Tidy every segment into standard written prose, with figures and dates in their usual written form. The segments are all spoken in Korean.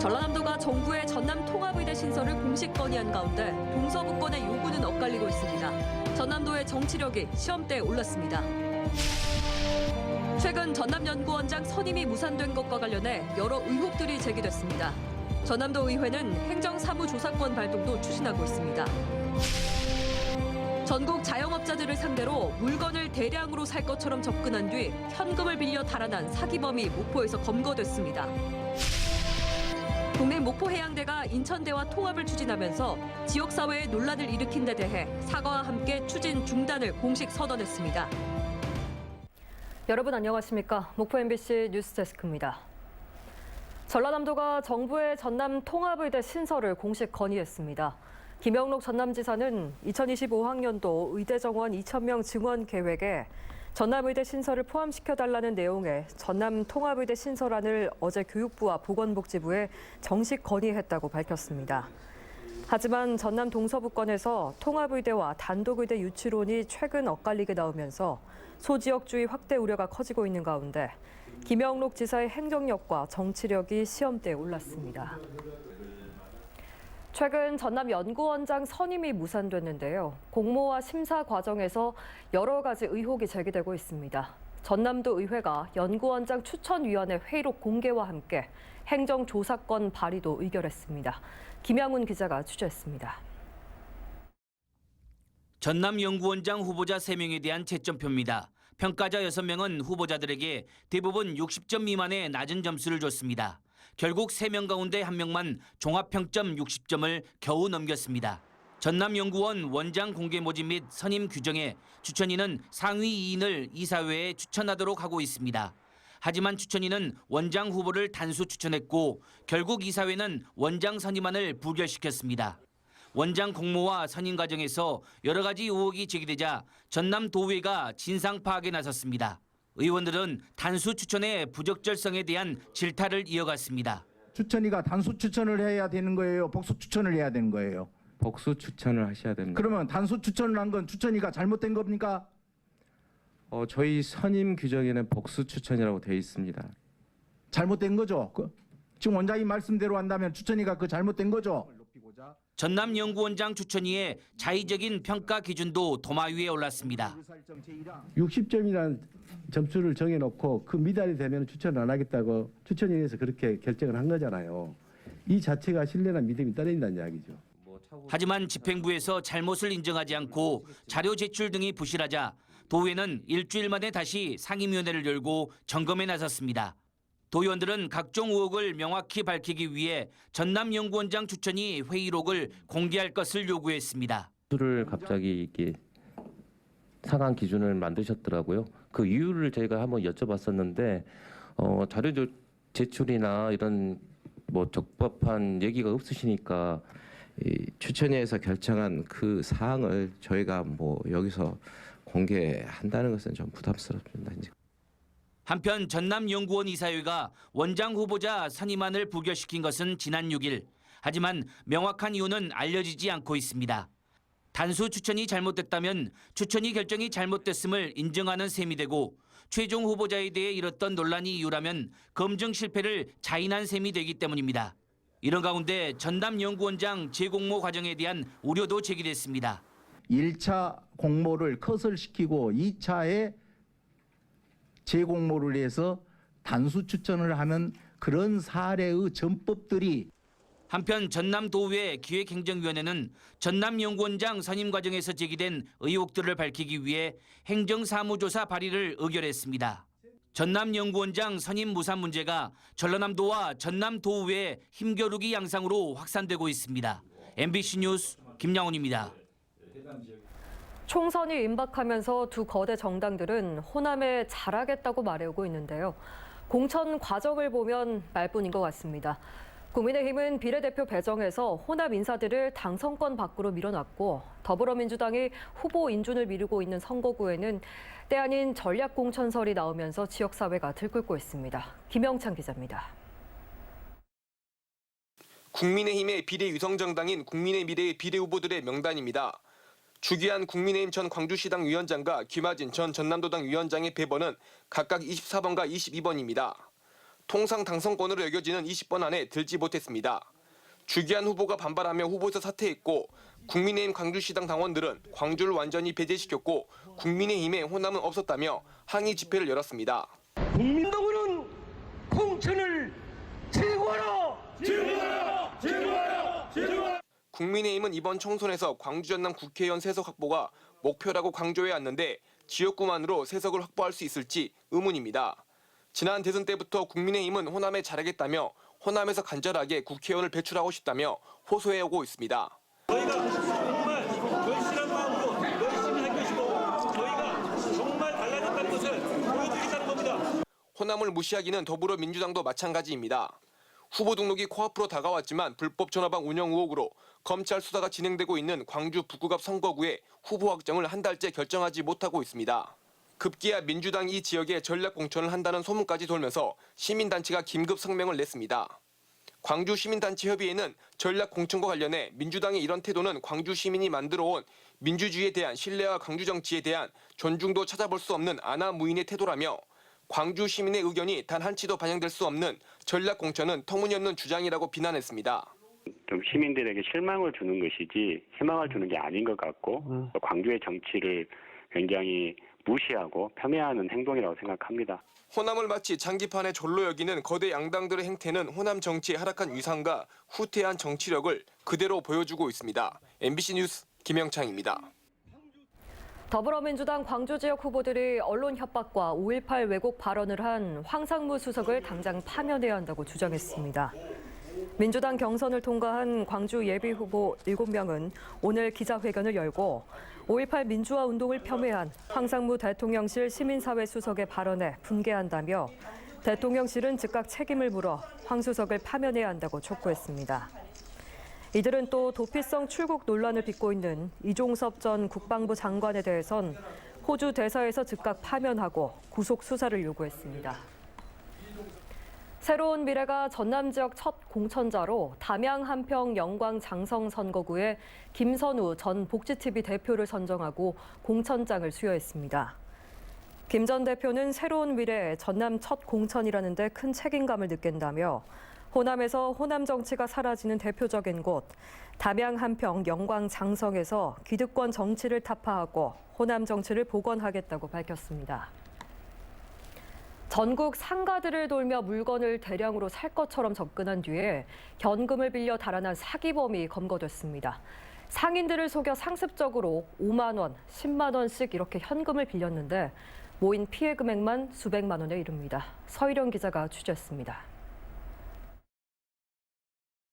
전라남도가 정부의 전남 통합의대 신설을 공식 건의한 가운데 동서부권의 요구는 엇갈리고 있습니다. 전남도의 정치력이 시험대에 올랐습니다. 최근 전남연구원장 선임이 무산된 것과 관련해 여러 의혹들이 제기됐습니다. 전남도 의회는 행정사무조사권 발동도 추진하고 있습니다. 전국 자영업자들을 상대로 물건을 대량으로 살 것처럼 접근한 뒤 현금을 빌려 달아난 사기범이 목포에서 검거됐습니다. 국내 목포해양대가 인천대와 통합을 추진하면서 지역사회에 논란을 일으킨 데 대해 사과와 함께 추진 중단을 공식 선언했습니다. 여러분 안녕하십니까? 목포 MBC 뉴스데스크입니다. 전라남도가 정부의 전남 통합의대 신설을 공식 건의했습니다. 김영록 전남지사는 2025학년도 의대 정원 2,000명 증원 계획에 전남의대 신설을 포함시켜달라는 내용의 전남 통합의대 신설안을 어제 교육부와 보건복지부에 정식 건의했다고 밝혔습니다. 하지만 전남 동서부권에서 통합의대와 단독의대 유치론이 최근 엇갈리게 나오면서 소지역주의 확대 우려가 커지고 있는 가운데 김영록 지사의 행정력과 정치력이 시험대에 올랐습니다. 최근 전남 연구원장 선임이 무산됐는데요. 공모와 심사 과정에서 여러 가지 의혹이 제기되고 있습니다. 전남도 의회가 연구원장 추천위원회 회의록 공개와 함께 행정조사권 발의도 의결했습니다. 김양훈 기자가 취재했습니다. 전남 연구원장 후보자 3명에 대한 채점표입니다. 평가자 6명은 후보자들에게 대부분 60점 미만의 낮은 점수를 줬습니다. 결국 3명 가운데 1명만 종합평점 60점을 겨우 넘겼습니다. 전남연구원 원장 공개 모집 및 선임 규정에 추천인은 상위 2인을 이사회에 추천하도록 하고 있습니다. 하지만 추천인은 원장 후보를 단수 추천했고 결국 이사회는 원장 선임안을 부결시켰습니다. 원장 공모와 선임 과정에서 여러 가지 의혹이 제기되자 전남도의회가 진상 파악에 나섰습니다. 의원들은 단수 추천의 부적절성에 대한 질타를 이어갔습니다. 추천위가 단수 추천을 해야 되는 거예요? 복수 추천을 해야 되는 거예요? 복수 추천을 하셔야 됩니다. 그러면 단수 추천을 한 건 추천위가 잘못된 겁니까? 저희 선임 규정에는 복수 추천이라고 되어 있습니다. 잘못된 거죠? 지금 원장님 말씀대로 한다면 추천위가 그 잘못된 거죠? 전남연구원장 추천위의 자의적인 평가 기준도 도마 위에 올랐습니다. 60점이라는 점수를 정해놓고 그 미달이 되면 추천을 안 하겠다고 추천위에서 그렇게 결정을 한 거잖아요. 이 자체가 신뢰나 믿음이 떨어진다는 이야기죠. 하지만 집행부에서 잘못을 인정하지 않고 자료 제출 등이 부실하자 도의회는 일주일 만에 다시 상임위원회를 열고 점검에 나섰습니다. 도의원들은 각종 의혹을 명확히 밝히기 위해 전남연구원장 추천위 회의록을 공개할 것을 요구했습니다. 수를 갑자기 이렇게 상한 기준을 만드셨더라고요. 그 이유를 저희가 한번 여쭤봤었는데 자료 제출이나 이런 적법한 얘기가 없으시니까 이 추천위에서 결정한 그 사항을 저희가 여기서 공개한다는 것은 좀 부담스럽습니다. 한편 전남연구원 이사회가 원장 후보자 선임안을 부결시킨 것은 지난 6일. 하지만 명확한 이유는 알려지지 않고 있습니다. 단수 추천이 잘못됐다면 추천위 결정이 잘못됐음을 인정하는 셈이 되고 최종 후보자에 대해 일었던 논란이 이유라면 검증 실패를 자인한 셈이 되기 때문입니다. 이런 가운데 전남연구원장 재공모 과정에 대한 우려도 제기됐습니다. 1차 공모를 컷을 시키고 2차에 재공모를 해서 단수 추천을 하는 그런 사례의 전법들이 한편 전남도의회 기획행정위원회는 전남연구원장 선임 과정에서 제기된 의혹들을 밝히기 위해 행정사무조사 발의를 의결했습니다. 전남연구원장 선임 무산 문제가 전라남도와 전남도의회 힘겨루기 양상으로 확산되고 있습니다. MBC 뉴스 김양훈입니다. 총선이 임박하면서 두 거대 정당들은 호남에 잘하겠다고 말해오고 있는데요. 공천 과정을 보면 말뿐인 것 같습니다. 국민의힘은 비례대표 배정에서 호남 인사들을 당선권 밖으로 밀어놨고 더불어민주당이 후보 인준을 미루고 있는 선거구에는 때 아닌 전략공천설이 나오면서 지역사회가 들끓고 있습니다. 김영찬 기자입니다. 국민의힘의 비례 유성정당인 국민의 미래의 비례 후보들의 명단입니다. 주기한 국민의힘 전 광주시당 위원장과 김하진 전 전남도당 위원장의 배번은 각각 24번과 22번입니다. 통상 당선권으로 여겨지는 20번 안에 들지 못했습니다. 주기한 후보가 반발하며 후보에서 사퇴했고 국민의힘 광주시당 당원들은 광주를 완전히 배제시켰고 국민의힘에 호남은 없었다며 항의 집회를 열었습니다. 국민당원은 공천을 제거하라! 제거하라! 제거하라! 제거하라! 국민의힘은 이번 총선에서 광주 전남 국회의원 세석 확보가 목표라고 강조해 왔는데 지역구만으로 세석을 확보할 수 있을지 의문입니다. 지난 대선 때부터 국민의힘은 호남에 잘하겠다며 호남에서 간절하게 국회의원을 배출하고 싶다며 호소해오고 있습니다. 저희가 정말 열심한 마음으로 열심히 할 것이고 저희가 정말 달라졌다는 것을 보여드리겠다는 겁니다. 호남을 무시하기는 더불어민주당도 마찬가지입니다. 후보 등록이 코앞으로 다가왔지만 불법 전화방 운영 의혹으로 검찰 수사가 진행되고 있는 광주 북구갑 선거구의 후보 확정을 한 달째 결정하지 못하고 있습니다. 급기야 민주당이 이 지역에 전략 공천을 한다는 소문까지 돌면서 시민단체가 긴급 성명을 냈습니다. 광주 시민단체 협의회는 전략 공천과 관련해 민주당의 이런 태도는 광주 시민이 만들어온 민주주의에 대한 신뢰와 광주 정치에 대한 존중도 찾아볼 수 없는 아나무인의 태도라며 광주 시민의 의견이 단 한치도 반영될 수 없는 전략 공천은 터무니없는 주장이라고 비난했습니다. 좀 시민들에게 실망을 주는 것이지 희망을 주는 게 아닌 것 같고 광주의 정치를 굉장히 무시하고 폄훼하는 행동이라고 생각합니다. 호남을 마치 장기판의 졸로 여기는 거대 양당들의 행태는 호남 정치의 하락한 위상과 후퇴한 정치력을 그대로 보여주고 있습니다. MBC 뉴스 김영창입니다. 더불어민주당 광주 지역 후보들이 언론 협박과 5.18 왜곡 발언을 한 황상무 수석을 당장 파면해야 한다고 주장했습니다. 민주당 경선을 통과한 광주 예비후보 7명은 오늘 기자회견을 열고 5.18 민주화 운동을 폄훼한 황상무 대통령실 시민사회 수석의 발언에 분개한다며 대통령실은 즉각 책임을 물어 황 수석을 파면해야 한다고 촉구했습니다. 이들은 또 도피성 출국 논란을 빚고 있는 이종섭 전 국방부 장관에 대해선 호주 대사에서 즉각 파면하고 구속 수사를 요구했습니다. 새로운 미래가 전남 지역 첫 공천자로 담양 한평 영광 장성 선거구에 김선우 전 복지TV 대표를 선정하고 공천장을 수여했습니다. 김 전 대표는 새로운 미래에 전남 첫 공천이라는 데 큰 책임감을 느낀다며 호남에서 호남 정치가 사라지는 대표적인 곳 담양 한평 영광 장성에서 기득권 정치를 타파하고 호남 정치를 복원하겠다고 밝혔습니다. 전국 상가들을 돌며 물건을 대량으로 살 것처럼 접근한 뒤에 현금을 빌려 달아난 사기범이 검거됐습니다. 상인들을 속여 상습적으로 5만 원, 10만 원씩 이렇게 현금을 빌렸는데 모인 피해 금액만 수백만 원에 이릅니다. 서희령 기자가 취재했습니다.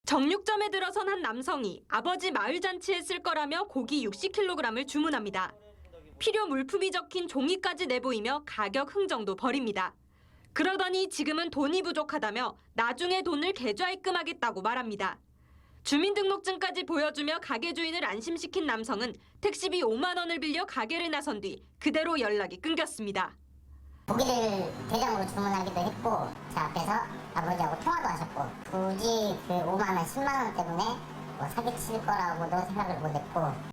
정육점에 들어선 한 남성이 아버지 마을잔치에 쓸 거라며 고기 60kg을 주문합니다. 필요 물품이 적힌 종이까지 내보이며 가격 흥정도 벌입니다. 그러더니 지금은 돈이 부족하다며 나중에 돈을 계좌 입금하겠다고 말합니다. 주민등록증까지 보여주며 가게 주인을 안심시킨 남성은 택시비 5만 원을 빌려 가게를 나선 뒤 그대로 연락이 끊겼습니다. 고기를 대량으로 주문하기도 했고 제 앞에서 아버지하고 통화도 하셨고 굳이 그 5만 원, 10만 원 때문에 사기칠 거라고도 생각을 못했고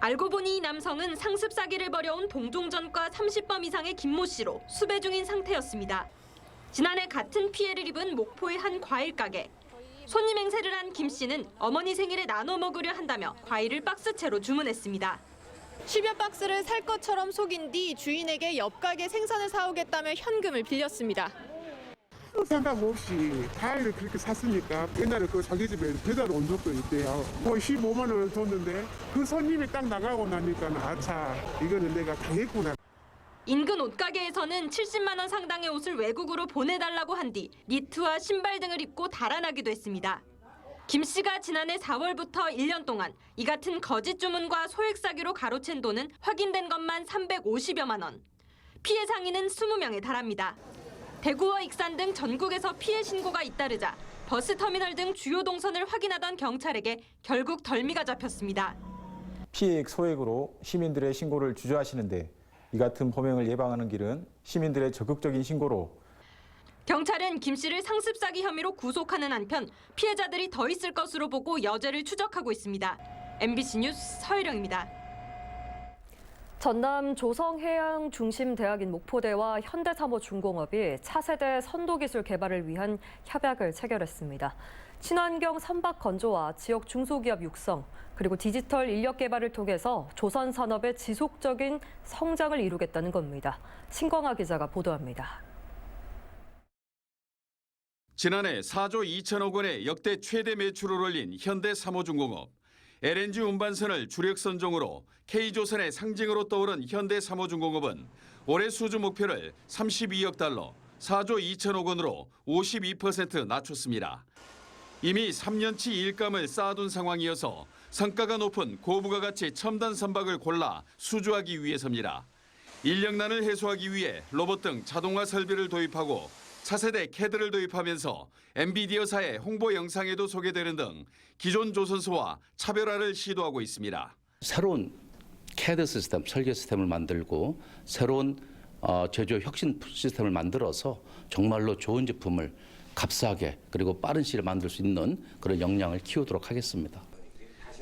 알고 보니 이 남성은 상습 사기를 벌여온 동종전과 30범 이상의 김모 씨로 수배 중인 상태였습니다. 지난해 같은 피해를 입은 목포의 한 과일 가게. 손님 행세를 한 김 씨는 어머니 생일에 나눠 먹으려 한다며 과일을 박스채로 주문했습니다. 10여 박스를 살 것처럼 속인 뒤 주인에게 옆 가게 생선을 사오겠다며 현금을 빌렸습니다. 생각 없이 과일을 그렇게 샀으니까 옛날에 그 자기 집에 배달 온 적도 있대요. 거의 15만 원을 줬는데 그 손님이 딱 나가고 나니까 아차 이거는 내가 당했구나. 인근 옷가게에서는 70만 원 상당의 옷을 외국으로 보내달라고 한 뒤 니트와 신발 등을 입고 달아나기도 했습니다. 김 씨가 지난해 4월부터 1년 동안 이 같은 거짓 주문과 소액 사기로 가로챈 돈은 확인된 것만 350여만 원. 피해 상인은 20명에 달합니다. 대구와 익산 등 전국에서 피해 신고가 잇따르자 버스터미널 등 주요 동선을 확인하던 경찰에게 결국 덜미가 잡혔습니다. 피해액 소액으로 시민들의 신고를 주저하시는데 이 같은 범행을 예방하는 길은 시민들의 적극적인 신고로 경찰은 김 씨를 상습 사기 혐의로 구속하는 한편 피해자들이 더 있을 것으로 보고 여죄를 추적하고 있습니다. MBC 뉴스 서혜령입니다. 전남 조성해양중심대학인 목포대와 현대사모중공업이 차세대 선도기술 개발을 위한 협약을 체결했습니다. 친환경 선박 건조와 지역 중소기업 육성, 그리고 디지털 인력 개발을 통해서 조선 산업의 지속적인 성장을 이루겠다는 겁니다. 신광하 기자가 보도합니다. 지난해 4조 2천억 원의 역대 최대 매출을 올린 현대사모중공업. LNG 운반선을 주력 선종으로 K조선의 상징으로 떠오른 현대사모중공업은 올해 수주 목표를 32억 달러, 4조 2천억 원으로 52% 낮췄습니다. 이미 3년치 일감을 쌓아둔 상황이어서 성과가 높은 고부가가치 첨단 선박을 골라 수주하기 위해서입니다. 인력난을 해소하기 위해 로봇 등 자동화 설비를 도입하고 차세대 캐드를 도입하면서 엔비디어사의 홍보 영상에도 소개되는 등 기존 조선소와 차별화를 시도하고 있습니다. 새로운 캐드 시스템, 설계 시스템을 만들고 새로운 제조 혁신 시스템을 만들어서 정말로 좋은 제품을 값싸게 그리고 빠른 시일에 만들 수 있는 그런 역량을 키우도록 하겠습니다.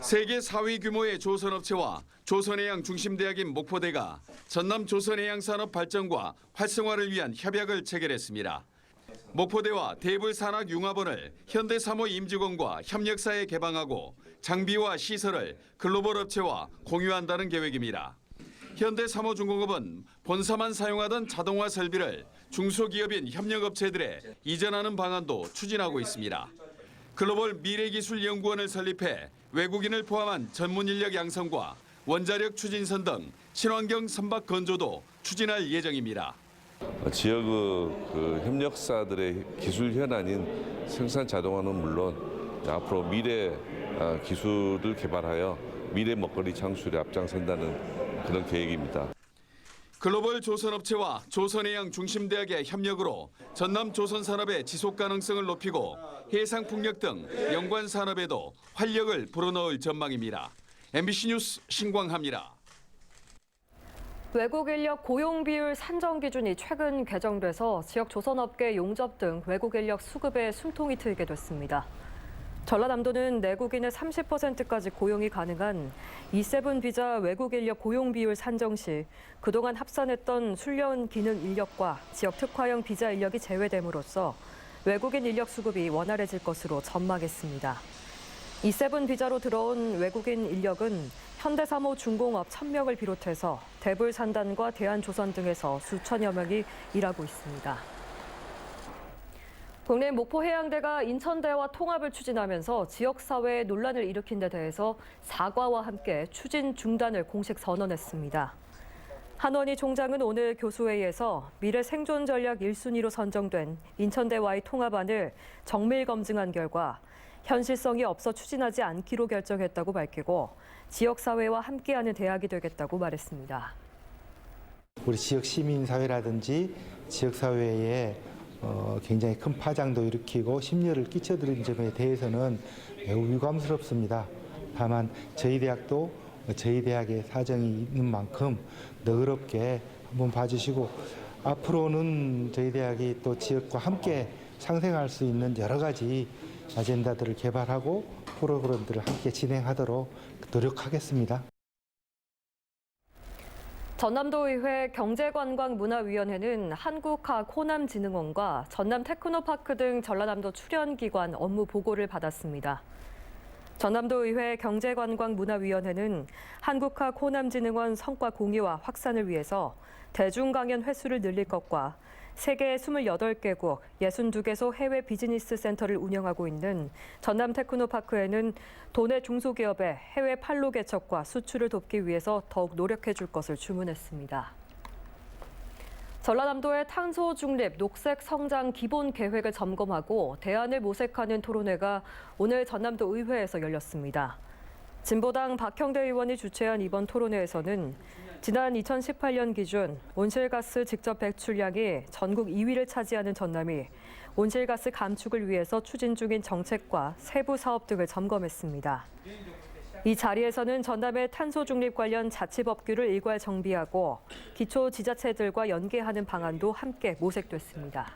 세계 4위 규모의 조선업체와 조선해양 중심대학인 목포대가 전남 조선해양산업 발전과 활성화를 위한 협약을 체결했습니다. 목포대와 대불산학융합원을 현대사모 임직원과 협력사에 개방하고 장비와 시설을 글로벌 업체와 공유한다는 계획입니다. 현대사모중공업은 본사만 사용하던 자동화 설비를 중소기업인 협력업체들에 이전하는 방안도 추진하고 있습니다. 글로벌 미래기술연구원을 설립해 외국인을 포함한 전문인력 양성과 원자력 추진선 등 친환경 선박 건조도 추진할 예정입니다. 지역 협력사들의 기술 현안인 생산 자동화는 물론 앞으로 미래 기술을 개발하여 미래 먹거리 창출에 앞장선다는 그런 계획입니다. 글로벌 조선업체와 조선해양 중심대학의 협력으로 전남 조선산업의 지속 가능성을 높이고 해상풍력 등 연관 산업에도 활력을 불어넣을 전망입니다. MBC 뉴스 신광하입니다. 외국 인력 고용 비율 산정 기준이 최근 개정돼서 지역 조선업계 용접 등 외국 인력 수급에 숨통이 트이게 됐습니다. 전라남도는 내국인의 30%까지 고용이 가능한 E7 비자 외국 인력 고용 비율 산정 시 그동안 합산했던 훈련 기능 인력과 지역 특화형 비자 인력이 제외됨으로써 외국인 인력 수급이 원활해질 것으로 전망했습니다. E7 비자로 들어온 외국인 인력은 현대사모중공업 1,000명을 비롯해서 대불산단과 대한조선 등에서 수천여 명이 일하고 있습니다. 국내 목포해양대가 인천대와 통합을 추진하면서 지역사회에 논란을 일으킨 데 대해서 사과와 함께 추진 중단을 공식 선언했습니다. 한원희 총장은 오늘 교수회의에서 미래 생존 전략 1순위로 선정된 인천대와의 통합안을 정밀 검증한 결과 현실성이 없어 추진하지 않기로 결정했다고 밝히고 지역사회와 함께하는 대학이 되겠다고 말했습니다. 우리 지역 시민사회라든지 지역사회에 굉장히 큰 파장도 일으키고 심려를 끼쳐드린 점에 대해서는 매우 유감스럽습니다. 다만 저희 대학도 저희 대학의 사정이 있는 만큼 너그럽게 한번 봐주시고 앞으로는 저희 대학이 또 지역과 함께 상생할 수 있는 여러 가지 아젠다들을 개발하고 프로그램들을 함께 진행하도록 노력하겠습니다. 전남도의회 경제관광문화위원회는 한국학 호남진흥원과 전남테크노파크 등 전라남도 출연기관 업무 보고를 받았습니다. 전남도의회 경제관광문화위원회는 한국학 호남진흥원 성과 공유와 확산을 위해서 대중강연 횟수를 늘릴 것과 세계 28개국 62개소 해외 비즈니스 센터를 운영하고 있는 전남테크노파크에는 도내 중소기업의 해외 판로 개척과 수출을 돕기 위해서 더욱 노력해 줄 것을 주문했습니다. 전라남도의 탄소 중립 녹색 성장 기본 계획을 점검하고 대안을 모색하는 토론회가 오늘 전남도 의회에서 열렸습니다. 진보당 박형대 의원이 주최한 이번 토론회에서는 지난 2018년 기준 온실가스 직접 배출량이 전국 2위를 차지하는 전남이 온실가스 감축을 위해서 추진 중인 정책과 세부 사업 등을 점검했습니다. 이 자리에서는 전남의 탄소 중립 관련 자치법규를 일괄 정비하고 기초지자체들과 연계하는 방안도 함께 모색됐습니다.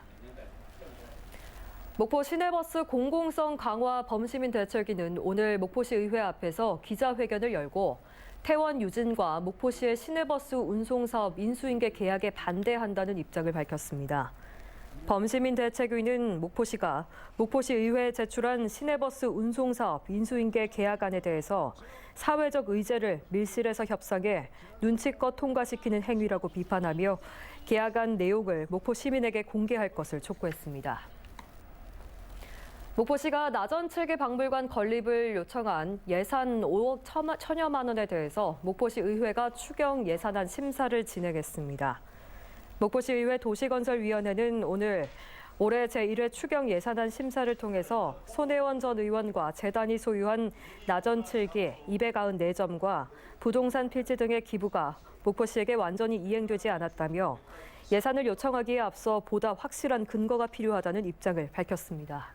목포 시내버스 공공성 강화 범시민 대책위는 오늘 목포시 의회 앞에서 기자회견을 열고 태원 유진과 목포시의 시내버스 운송사업 인수인계 계약에 반대한다는 입장을 밝혔습니다. 범시민 대책위는 목포시가 목포시 의회에 제출한 시내버스 운송사업 인수인계 계약안에 대해서 사회적 의제를 밀실에서 협상해 눈치껏 통과시키는 행위라고 비판하며 계약안 내용을 목포 시민에게 공개할 것을 촉구했습니다. 목포시가 나전 7개 박물관 건립을 요청한 예산 5억 1천여만 원에 대해서 목포시 의회가 추경 예산안 심사를 진행했습니다. 목포시 의회 도시건설위원회는 오늘 올해 제1회 추경 예산안 심사를 통해서 손혜원 전 의원과 재단이 소유한 나전 7기 294점과 부동산 필지 등의 기부가 목포시에게 완전히 이행되지 않았다며 예산을 요청하기에 앞서 보다 확실한 근거가 필요하다는 입장을 밝혔습니다.